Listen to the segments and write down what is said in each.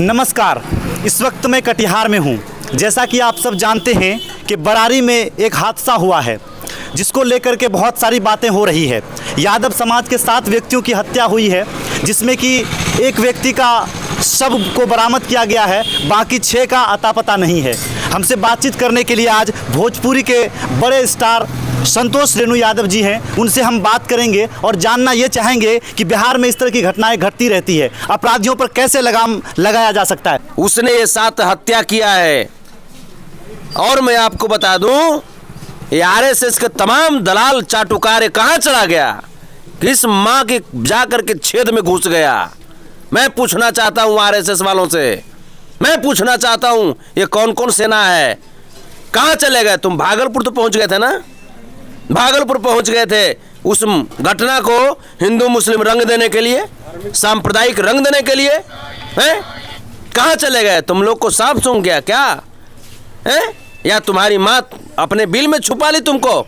नमस्कार। इस वक्त मैं कटिहार में हूँ। जैसा कि आप सब जानते हैं कि बरारी में एक हादसा हुआ है जिसको लेकर के बहुत सारी बातें हो रही है। यादव समाज के 7 व्यक्तियों की हत्या हुई है, जिसमें कि एक व्यक्ति का शव को बरामद किया गया है, बाकी 6 का अता पता नहीं है। हमसे बातचीत करने के लिए आज भोजपुरी के बड़े स्टार संतोष रेणु यादव जी हैं। उनसे हम बात करेंगे और जानना ये चाहेंगे कि बिहार में इस तरह की घटनाएं घटती रहती है, अपराधियों पर कैसे लगाम लगाया जा सकता है। उसने ये 7 हत्या किया है। और मैं आपको बता दूं, ये आरएसएस के तमाम दलाल चाटुकारे कहां चला गया, किस मां के जाकर के छेद में घुस गया। मैं पूछना चाहता हूं आरएसएस वालों से, मैं पूछना चाहता हूं ये कौन कौन सेना है, कहां चले गए। तुम भागलपुर तो पहुंच गए थे ना, भागलपुर पहुंच गए थे उस घटना को हिंदू मुस्लिम रंग देने के लिए, सांप्रदायिक रंग देने के लिए। हैं कहां चले गए? तुम लोग को सांप सूंघ गया क्या हैं? या तुम्हारी माँ अपने बिल में छुपा ली तुमको?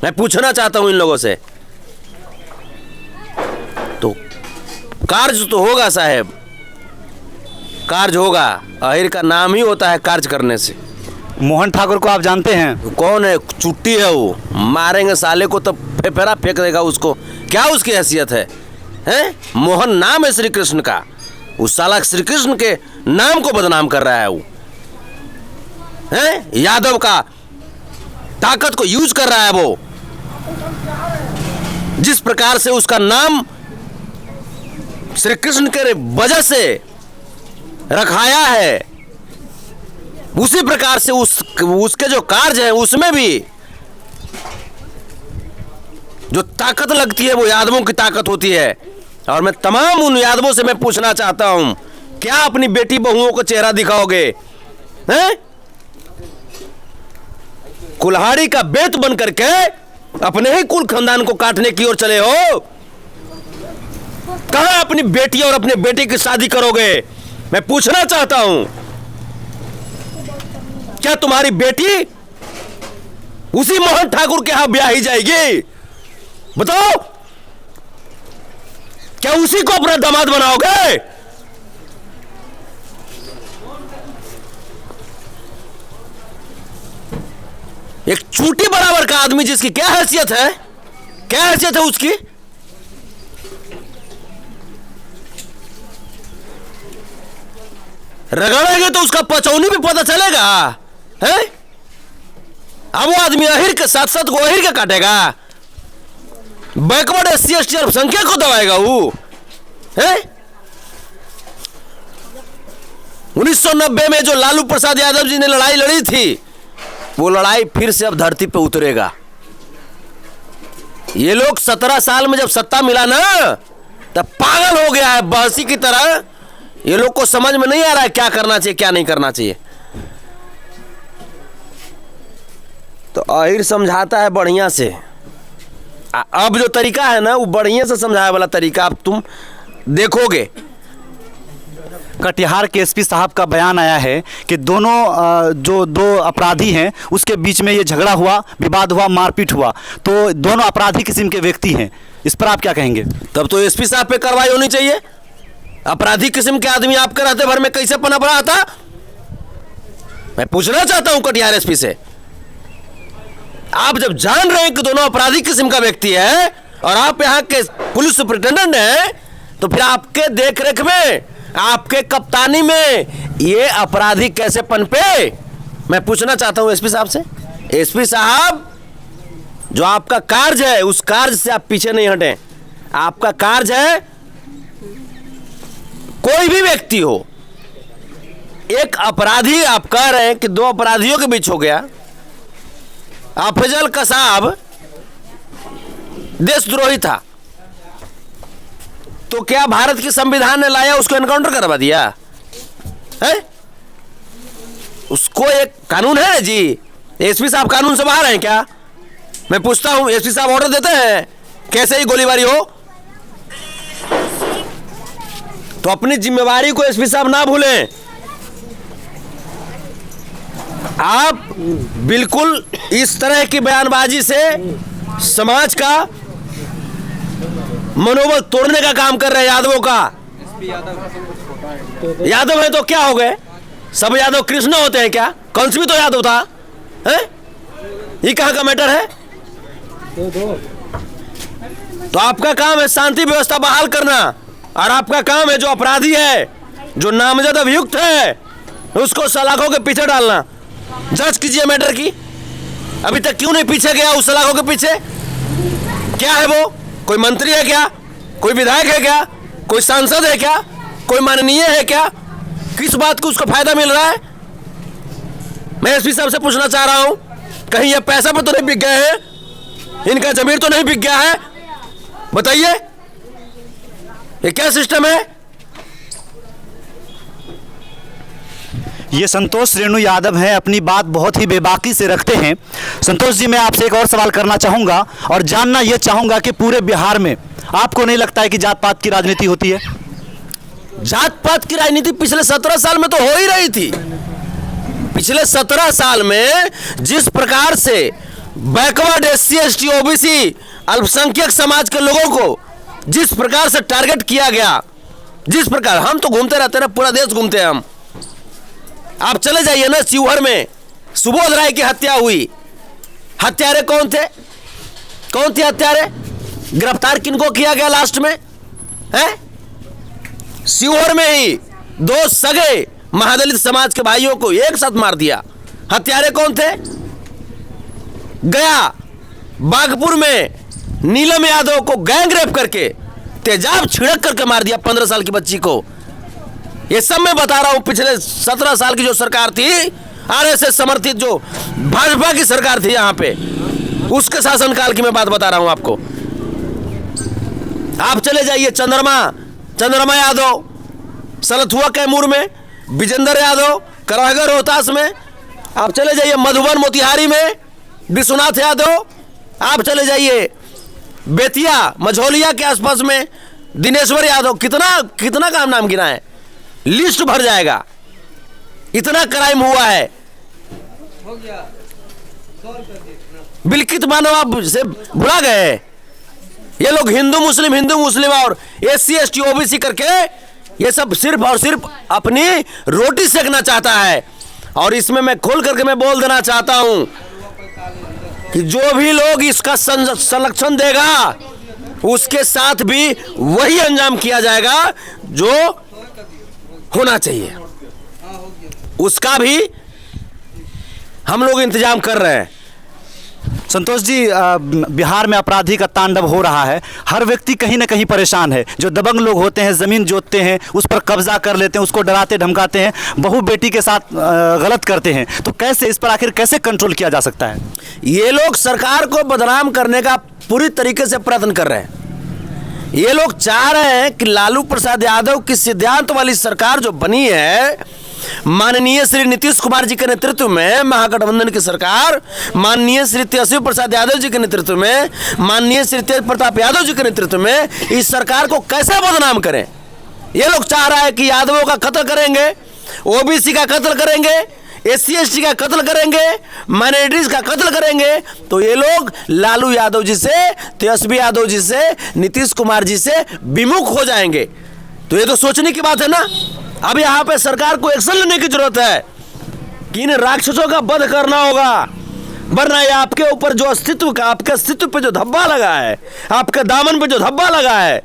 मैं पूछना चाहता हूं इन लोगों से। तो कार्य तो होगा साहब, कार्य होगा। अहिर का नाम ही होता है कार्य करने से। मोहन ठाकुर को आप जानते हैं? कौन है? चुट्टी है वो, मारेंगे साले को तो फेफड़ा फेंक देगा उसको। क्या उसकी हैसियत है? हैं? मोहन नाम है श्री कृष्ण का, उस साला श्री कृष्ण के नाम को बदनाम कर रहा है वो। हैं? यादव का ताकत को यूज कर रहा है वो। जिस प्रकार से उसका नाम श्री कृष्ण के वजह से रखाया है, उसी प्रकार से उसके जो कार्य है उसमें भी जो ताकत लगती है वो यादवों की ताकत होती है। और मैं तमाम उन यादवों से मैं पूछना चाहता हूं, क्या अपनी बेटी बहुओं को चेहरा दिखाओगे? हैं? कुल्हाड़ी का बेत बन करके अपने ही कुल खानदान को काटने की ओर चले हो। कहां अपनी बेटी और अपने बेटे की शादी करोगे? मैं पूछना चाहता हूं, क्या तुम्हारी बेटी उसी मोहन ठाकुर के यहां ब्याही जाएगी? बताओ, क्या उसी को अपना दामाद बनाओगे? एक चूटी बराबर का आदमी जिसकी क्या हैसियत है, क्या हैसियत है उसकी? रगड़ेंगे तो उसका पचौनी भी पता चलेगा है? अब वो आदमी अहिर के साथ साथ को अहिर के काटेगा, बैकवर्ड SC ST अल्पसंख्यक को दबाएगा वो है? 1990 में जो लालू प्रसाद यादव जी ने लड़ाई लड़ी थी, वो लड़ाई फिर से अब धरती पे उतरेगा। ये लोग 17 साल में जब सत्ता मिला ना, तब पागल हो गया है बहसी की तरह। ये लोग को समझ में नहीं आ रहा है क्या करना चाहिए क्या नहीं करना चाहिए। तो अहिर समझाता है बढ़िया से। अब जो तरीका है ना वो बढ़िया से समझाए वाला तरीका अब तुम देखोगे। कटिहार के SP साहब का बयान आया है कि दोनों जो 2 अपराधी हैं उसके बीच में ये झगड़ा हुआ, विवाद हुआ, मारपीट हुआ, तो दोनों अपराधी किस्म के व्यक्ति हैं। इस पर आप क्या कहेंगे? तब तो SP साहब पे कार्रवाई होनी चाहिए। अपराधी किस्म के आदमी आपके रहते भर में कैसे पनप रहा था? मैं पूछना चाहता हूं कटिहार SP से। आप जब जान रहे हैं कि दोनों अपराधी किस्म का व्यक्ति है और आप यहां के पुलिस सुपरिटेंडेंट हैं, तो फिर आपके देखरेख में, आपके कप्तानी में ये अपराधी कैसे पनपे? मैं पूछना चाहता हूं SP साहब से। SP साहब, जो आपका कार्य है उस कार्य से आप पीछे नहीं हटें। आपका कार्य है, कोई भी व्यक्ति हो, एक अपराधी आप कह रहे हैं कि 2 अपराधियों के बीच हो गया, अफजल कसाब देशद्रोही था, तो क्या भारत के संविधान ने लाया उसको एनकाउंटर करवा दिया है? उसको एक कानून है जी। SP साहब कानून से बाहर हैं क्या? मैं पूछता हूं, SP साहब ऑर्डर देते हैं कैसे ही गोलीबारी हो? तो अपनी जिम्मेवारी को SP साहब ना भूलें। आप बिल्कुल इस तरह की बयानबाजी से समाज का मनोबल तोड़ने का काम कर रहे हैं यादवों का। यादव है तो क्या हो गए? सब यादव कृष्ण होते हैं क्या? कंस भी तो यादव था, है? ये कहाँ का मैटर है? तो आपका काम है शांति व्यवस्था बहाल करना, और आपका काम है जो अपराधी है, जो नामजद अभियुक्त है, उसको सलाखों के पीछे डालना। जज कीजिए मैटर की। अभी तक क्यों नहीं पीछे गया उस सलाखों के पीछे? क्या है वो? कोई मंत्री है क्या? कोई विधायक है क्या? कोई सांसद है क्या? कोई माननीय है क्या? किस बात को उसको फायदा मिल रहा है? मैं एसपी साहब से पूछना चाह रहा हूं, कहीं ये पैसा पर तो नहीं बिक गए हैं? इनका जमीर तो नहीं बिक गया है? बताइए, ये क्या सिस्टम है? ये संतोष रेणु यादव हैं, अपनी बात बहुत ही बेबाकी से रखते हैं। संतोष जी, मैं आपसे एक और सवाल करना चाहूँगा और जानना ये चाहूँगा कि पूरे बिहार में आपको नहीं लगता है कि जात पात की राजनीति होती है? जात पात की राजनीति पिछले 17 साल में तो हो ही रही थी। पिछले 17 साल में जिस प्रकार से बैकवर्ड SC ST OBC अल्पसंख्यक समाज के लोगों को जिस प्रकार से टारगेट किया गया, जिस प्रकार, हम तो घूमते रहते हैं ना, पूरा देश घूमते हैं हम। आप चले जाइए ना, शिवहर में सुबोध राय की हत्या हुई। हत्यारे कौन थे? कौन थे हत्यारे? गिरफ्तार किनको किया गया लास्ट में? है शिवहर में ही 2 सगे महादलित समाज के भाइयों को एक साथ मार दिया। हत्यारे कौन थे? गया बागपुर में नीलम यादव को गैंग रेप करके तेजाब छिड़क करके मार दिया 15 साल की बच्ची को। ये सब मैं बता रहा हूं। पिछले 17 साल की जो सरकार थी, RSS समर्थित जो भाजपा की सरकार थी यहां पे, उसके शासनकाल की मैं बात बता रहा हूं आपको। आप चले जाइए चंद्रमा यादव सलथुआ कैमूर में, विजेंद्र यादव कराहगर रोहतास में, आप चले जाइए मधुबन मोतिहारी में विश्वनाथ यादव, आप चले जाइए बेतिया मझौलिया के आसपास में दिनेश्वर यादव। कितना का नाम गिना है, लिस्ट भर जाएगा। इतना क्राइम हुआ है। बिल्कित मानव आप से भुला गए? ये लोग हिंदू मुस्लिम और SC ST OBC करके ये सब सिर्फ और सिर्फ अपनी रोटी सेकना चाहता है। और इसमें मैं खोल करके मैं बोल देना चाहता हूं कि जो भी लोग इसका संरक्षण देगा, उसके साथ भी वही अंजाम किया जाएगा जो होना चाहिए। उसका भी हम लोग इंतजाम कर रहे हैं। संतोष जी, बिहार में अपराधी का तांडव हो रहा है। हर व्यक्ति कहीं ना कहीं परेशान है। जो दबंग लोग होते हैं, ज़मीन जोतते हैं, उस पर कब्जा कर लेते हैं, उसको डराते धमकाते हैं, बहू बेटी के साथ गलत करते हैं। तो कैसे इस पर आखिर कैसे कंट्रोल किया जा सकता है? ये लोग सरकार को बदनाम करने का पूरी तरीके से प्रयत्न कर रहे हैं। ये लोग चाह रहे हैं कि लालू प्रसाद यादव की सिद्धांत वाली सरकार जो बनी है, माननीय श्री नीतीश कुमार जी के नेतृत्व में महागठबंधन की सरकार, माननीय श्री तेजस्वी प्रसाद यादव जी के नेतृत्व में, माननीय श्री तेज प्रताप यादव जी के नेतृत्व में इस सरकार को कैसे बदनाम करें। ये लोग चाह रहा है कि यादवों का कत्ल करेंगे, OBC का कत्ल करेंगे, SC ST का कत्ल करेंगे, माइनॉरिटीज का कत्ल करेंगे। तो ये लोग लालू यादव जी से, तेजस्वी यादव जी से, नीतीश कुमार जी से विमुख हो जाएंगे। तो ये तो सोचने की बात है ना। अब यहाँ पे सरकार को एक्शन लेने की जरूरत है कि इन राक्षसों का वध करना होगा, वरना ये आपके ऊपर जो अस्तित्व का, आपके अस्तित्व पे जो धब्बा लगा है, आपके दामन पे जो धब्बा लगा है,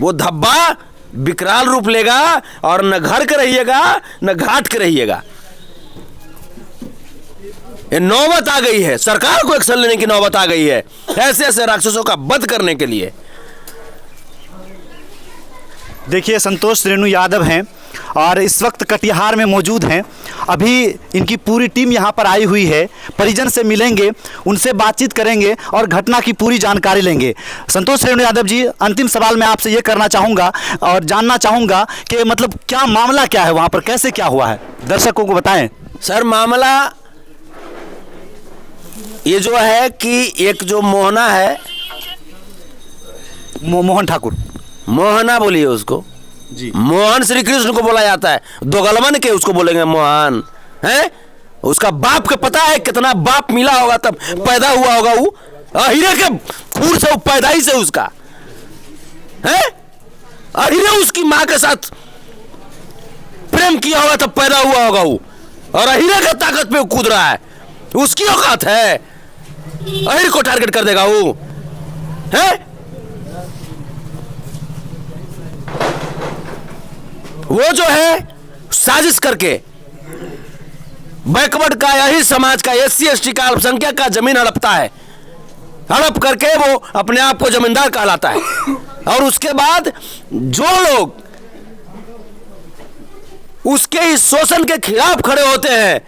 वो धब्बा विकराल रूप लेगा और न घर के रहिएगा न घाट के रहिएगा। ये नौबत आ गई है, सरकार को एक्शन लेने की नौबत आ गई है ऐसे ऐसे राक्षसों का वध करने के लिए। देखिए, संतोष रेणु यादव हैं और इस वक्त कटिहार में मौजूद हैं। अभी इनकी पूरी टीम यहाँ पर आई हुई है। परिजन से मिलेंगे, उनसे बातचीत करेंगे और घटना की पूरी जानकारी लेंगे। संतोष रेणु यादव जी, अंतिम सवाल मैं आपसे ये करना चाहूँगा और जानना चाहूँगा कि मतलब क्या मामला क्या है वहाँ पर, कैसे क्या हुआ है, दर्शकों को बताएं। सर, मामला ये जो है कि एक जो मोहना है, मोहन ठाकुर, मोहना बोलिए उसको जी, मोहन श्री कृष्ण को बोला जाता है, दोगलमन के उसको बोलेंगे मोहन है। उसका बाप के पता है कितना बाप मिला होगा तब पैदा हुआ होगा वो, अहिरे के खून से, पैदाई से उसका है। अहिरे उसकी माँ के साथ प्रेम किया होगा तब पैदा हुआ होगा वो, और अहिरे का ताकत पे वो कूद रहा है, उसकी औकात है, अहिर को टारगेट कर देगा वो है। वो जो है साजिश करके बैकवर्ड का, यही समाज का, SC ST का, अल्पसंख्यक का जमीन हड़पता है, हड़प करके वो अपने आप को जमींदार कहलाता है, और उसके बाद जो लोग उसके इस शोषण के खिलाफ खड़े होते हैं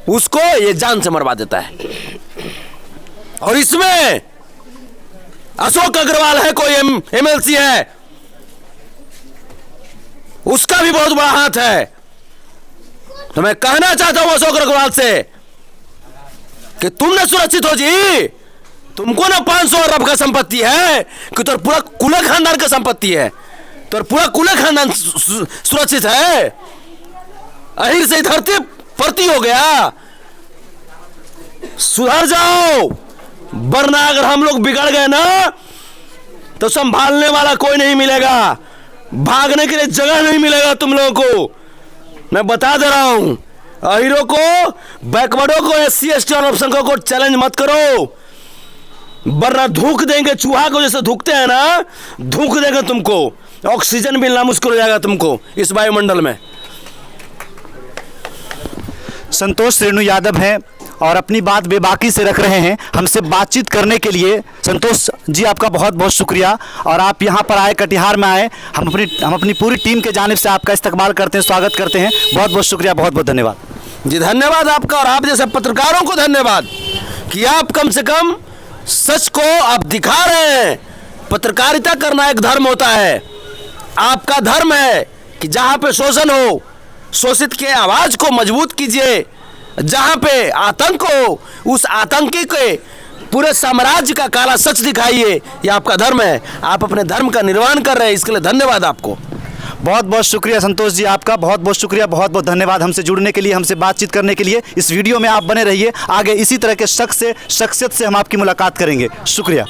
उसको ये जान से मरवा देता है। और इसमें अशोक अग्रवाल है, कोई MLC है, उसका भी बहुत बड़ा हाथ है। तो मैं कहना चाहता हूं अशोक अग्रवाल से कि तुम न सुरक्षित हो जी, तुमको ना 500 अरब का संपत्ति है कि तो पूरा कुला खानदान का संपत्ति है, तो पूरा कुला खानदान सुरक्षित है। अहिर से धरती परती हो गया, सुधर जाओ, वरना अगर हम लोग बिगड़ गए ना तो संभालने वाला कोई नहीं मिलेगा, भागने के लिए जगह नहीं मिलेगा तुम लोगों को। मैं बता दे रहा हूं, अहिरों को, बैकवर्डों को, SC ST और अल्पसंख्यकों को चैलेंज मत करो, वरना धूक देंगे, चूहा को जैसे धूकते हैं ना, धूक देंगे तुमको, ऑक्सीजन मिलना मुश्किल हो जाएगा तुमको इस वायुमंडल में। संतोष रेणु यादव हैं और अपनी बात बेबाकी से रख रहे हैं। हमसे बातचीत करने के लिए संतोष जी आपका बहुत बहुत शुक्रिया, और आप यहाँ पर आए, कटिहार में आए, हम अपनी पूरी टीम के जानिब से आपका इस्तकबाल करते हैं, स्वागत करते हैं। बहुत बहुत शुक्रिया, बहुत बहुत धन्यवाद जी। धन्यवाद आपका, और आप जैसे पत्रकारों को धन्यवाद कि आप कम से कम सच को आप दिखा रहे हैं। पत्रकारिता करना एक धर्म होता है, आपका धर्म है कि जहाँ पे शोषण हो, शोषित के आवाज को मजबूत कीजिए, जहां पे आतंक हो उस आतंकी के पूरे साम्राज्य का काला सच दिखाइए, ये आपका धर्म है। आप अपने धर्म का निर्वहन कर रहे हैं, इसके लिए धन्यवाद आपको। बहुत बहुत शुक्रिया संतोष जी आपका, बहुत बहुत शुक्रिया, बहुत बहुत धन्यवाद हमसे जुड़ने के लिए, हमसे बातचीत करने के लिए। इस वीडियो में आप बने रहिए, आगे इसी तरह के शख्सियत से हम आपकी मुलाकात करेंगे। शुक्रिया।